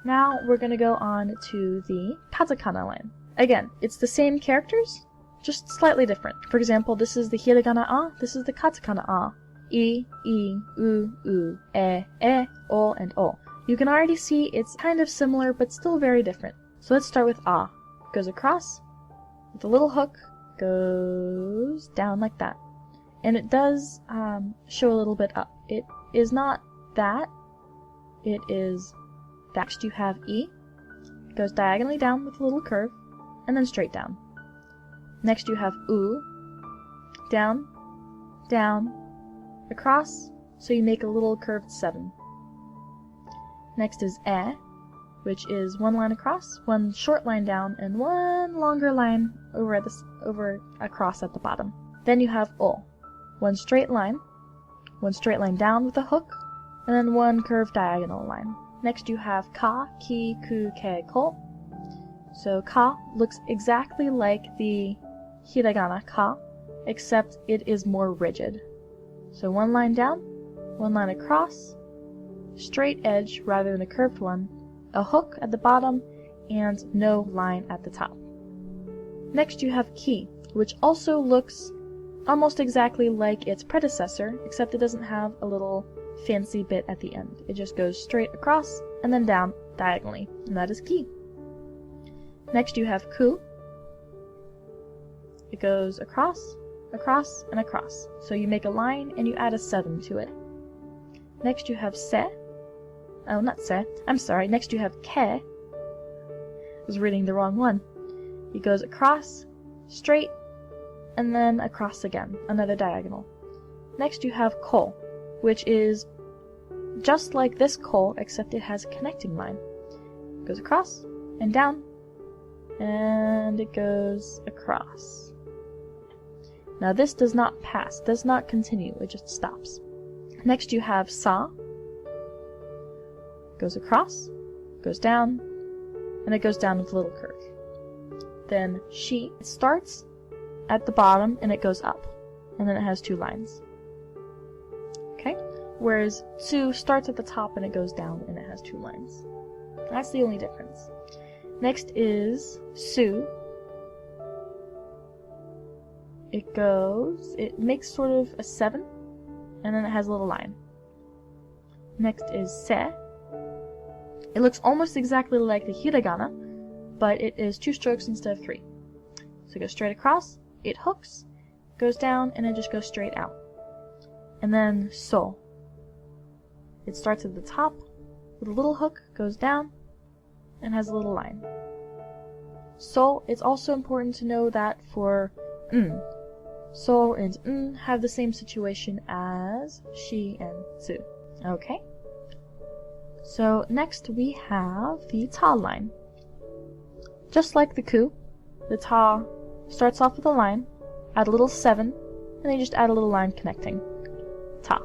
Now we're going to go on to the katakana line. Again, it's the same characters, just slightly different. For example, this is the hiragana a, this is the katakana a. I, u, e, o, and o. You can already see it's kind of similar, but still very different. So let's start with a. It goes across, with a little hook, goes down like that. And it does show a little bit up. It is not that, it is that. Next you have E, it goes diagonally down with a little curve, and then straight down. Next you have U, down, down, across, so you make a little curved 7. Next is E, which is one line across, one short line down, and one longer line over across at the bottom. Then you have O, one straight line down with a hook, and then one curved diagonal line. Next you have Ka, Ki, Ku, Ke, Ko. So Ka looks exactly like the hiragana Ka, except it is more rigid. So one line down, one line across, straight edge rather than a curved one, a hook at the bottom, and no line at the top. Next you have Ki, which also looks almost exactly like its predecessor, except it doesn't have a little fancy bit at the end. It just goes straight across and then down diagonally, and that is Ki. Next you have Ku. It goes across, across, and across. So you make a line and you add a 7 to it. Next you have Se. Oh, not Se. I'm sorry. Next you have Ke. I was reading the wrong one. It goes across, straight, and then across again, another diagonal. Next you have Ko, which is just like this Ko, except it has a connecting line. It goes across and down, and it goes across. Now this does not pass, does not continue, it just stops. Next you have Sa. Goes across, goes down, and it goes down with a little curve. Then Shi. It starts at the bottom and it goes up, and then it has 2 lines. Okay? Whereas Tsu starts at the top and it goes down and it has 2 lines. That's the only difference. Next is Su. It makes sort of a 7, and then it has a little line. Next is Se. It looks almost exactly like the hiragana, but it is 2 strokes instead of 3. So it goes straight across, it hooks, goes down, and it just goes straight out. And then So. It starts at the top with a little hook, goes down, and has a little line. So it's also important to know that for N, So and N have the same situation as Shi and Tsu. Okay? So next we have the Ta line. Just like the Ku, the Ta starts off with a line, add a little 7, and then you just add a little line connecting. Ta.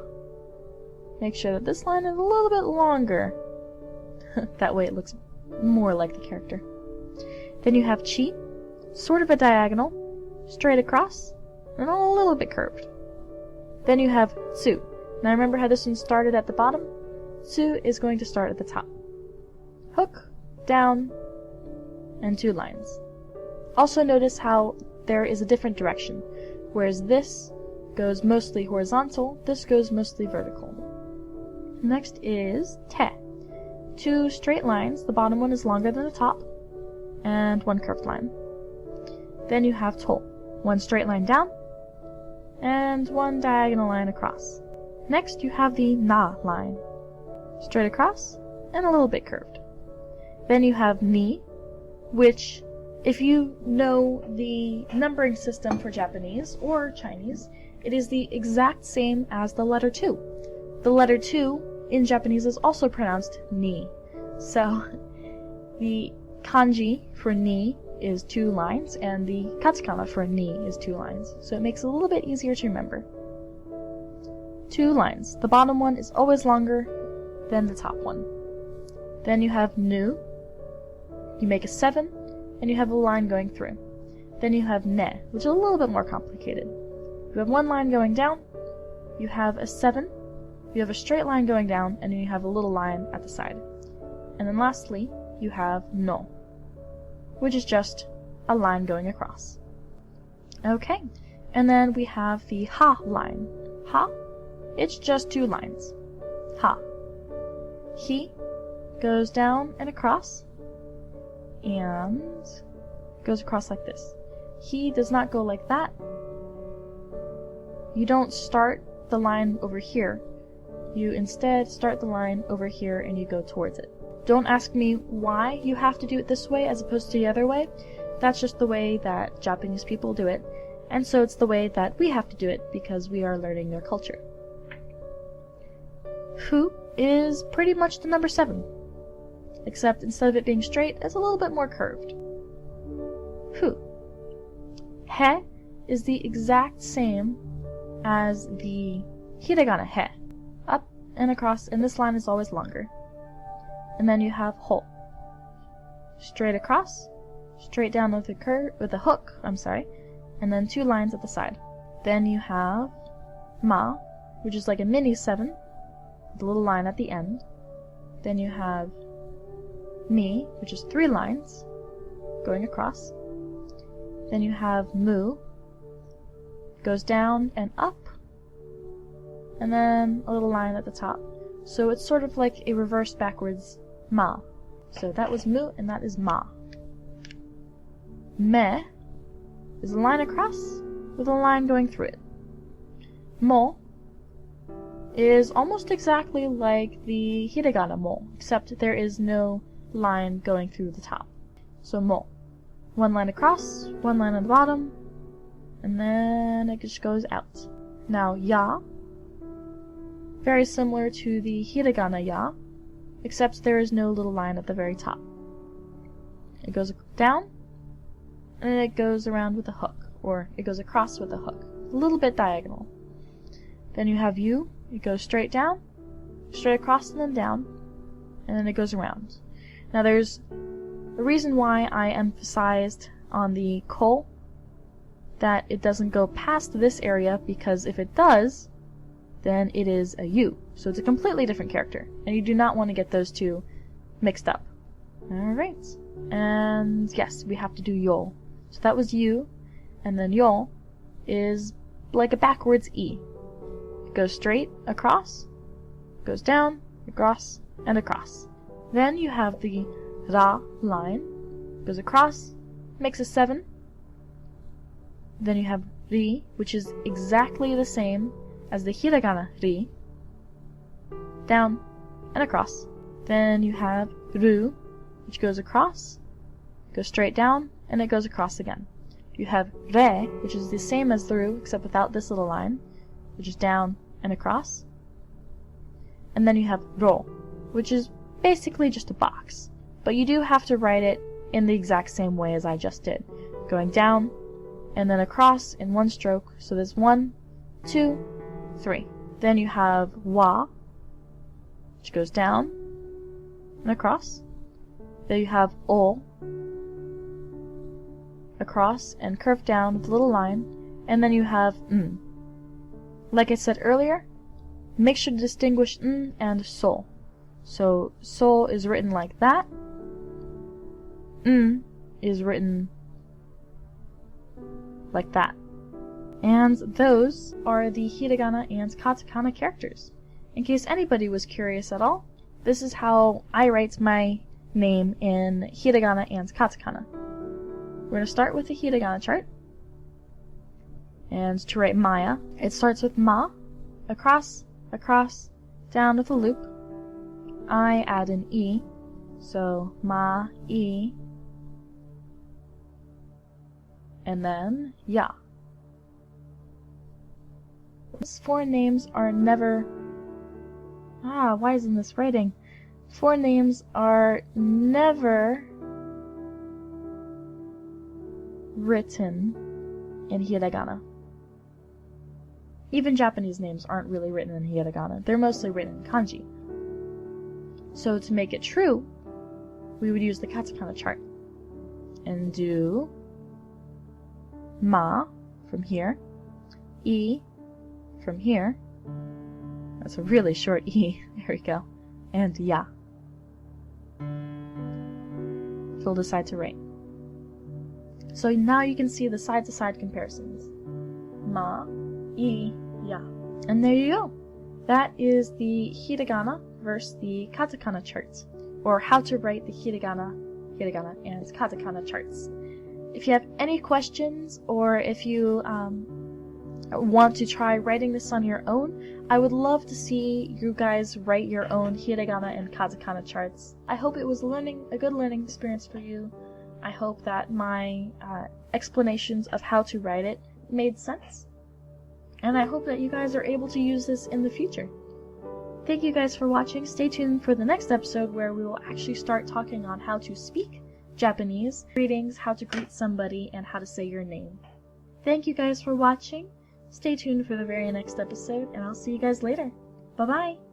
Make sure that this line is a little bit longer. That way it looks more like the character. Then you have Chi, sort of a diagonal, straight across, and a little bit curved. Then you have Tsu. Now remember how this one started at the bottom? Tsu is going to start at the top. Hook, down, and 2 lines. Also notice how there is a different direction. Whereas this goes mostly horizontal, this goes mostly vertical. Next is Te. 2 straight lines, the bottom one is longer than the top, and 1 curved line. Then you have To. 1 straight line down, and 1 diagonal line across. Next you have the Na line. Straight across, and a little bit curved. Then you have Ni, which, if you know the numbering system for Japanese or Chinese, it is the exact same as the letter 2. The letter 2 in Japanese is also pronounced Ni. So the kanji for Ni is 2 lines, and the katakana for Ni is 2 lines. So it makes it a little bit easier to remember. 2 lines. The bottom one is always longer than the top one. Then you have Nu. You make a 7, and you have a line going through. Then you have Ne, which is a little bit more complicated. You have 1 line going down, you have a 7, you have a straight line going down, and then you have a little line at the side. And then lastly, you have no, which is just a line going across. Okay, and then we have the ha line. Ha, it's just 2 lines. Ha. He goes down and across, and goes across like this. He does not go like that. You don't start the line over here. You instead start the line over here and you go towards it. Don't ask me why you have to do it this way as opposed to the other way. That's just the way that Japanese people do it, and so it's the way that we have to do it because we are learning their culture. Fu is pretty much the number 7, except instead of it being straight, it's a little bit more curved. Fu. He is the exact same as the hiragana he. Up and across, and this line is always longer. And then you have ho. Straight across, straight down with a hook, and then 2 lines at the side. Then you have ma, which is like a mini 7, with a little line at the end. Then you have mi, which is 3 lines going across. Then you have mu, goes down and up, and then a little line at the top. So it's sort of like a reverse backwards ma. So that was mu and that is ma. Me is a line across with a line going through it. Mo is almost exactly like the hiragana mo, except there is no line going through the top. So mo. 1 line across, 1 line on the bottom, and then it just goes out. Now ya, very similar to the hiragana ya, except there is no little line at the very top. It goes down, and then it goes around with a hook, or it goes across with a hook, a little bit diagonal. Then you have you, it goes straight down, straight across and then down, and then it goes around. Now there's a reason why I emphasized on the ko that it doesn't go past this area, because if it does, then it is a you. So it's a completely different character, and you do not want to get those two mixed up. Alright, and yes, we have to do yo. So that was you, and then yo is like a backwards E. It goes straight across, goes down, across, and across. Then you have the ra line, goes across, makes a 7. Then you have ri, which is exactly the same as the hiragana ri, down and across. Then you have ru, which goes across, goes straight down, and it goes across again. You have re, which is the same as the ru, except without this little line, which is down and across. And then you have ro, which is basically just a box. But you do have to write it in the exact same way as I just did. Going down, and then across in 1 stroke. So there's 1, 2, 3. Then you have wa, which goes down and across. Then you have o, across and curved down with a little line. And then you have n. Like I said earlier, make sure to distinguish n and so. So so is written like that. N is written like that. And those are the hiragana and katakana characters. In case anybody was curious at all, this is how I write my name in hiragana and katakana. We're going to start with the hiragana chart. And to write Maya, it starts with ma, across, across, down with a loop. I add an e, so ma, e, and then ya. These 4 names are never... why isn't this writing? 4 names are never written in hiragana. Even Japanese names aren't really written in hiragana. They're mostly written in kanji. So to make it true, we would use the katakana chart and do ma from here, e from here, that's a really short e, there we go, and ya. you'll decide to write. So now you can see the side-to-side comparisons. Ma, I, ya. And there you go. That is the Hiragana versus the Katakana charts, or how to write the Hiragana, and Katakana charts. If you have any questions, or if you want to try writing this on your own, I would love to see you guys write your own Hiragana and Katakana charts. I hope it was a good learning experience for you. I hope that my explanations of how to write it made sense. And I hope that you guys are able to use this in the future. Thank you guys for watching. Stay tuned for the next episode where we will actually start talking on how to speak Japanese, greetings, how to greet somebody, and how to say your name. Thank you guys for watching. Stay tuned for the very next episode, and I'll see you guys later. Bye-bye!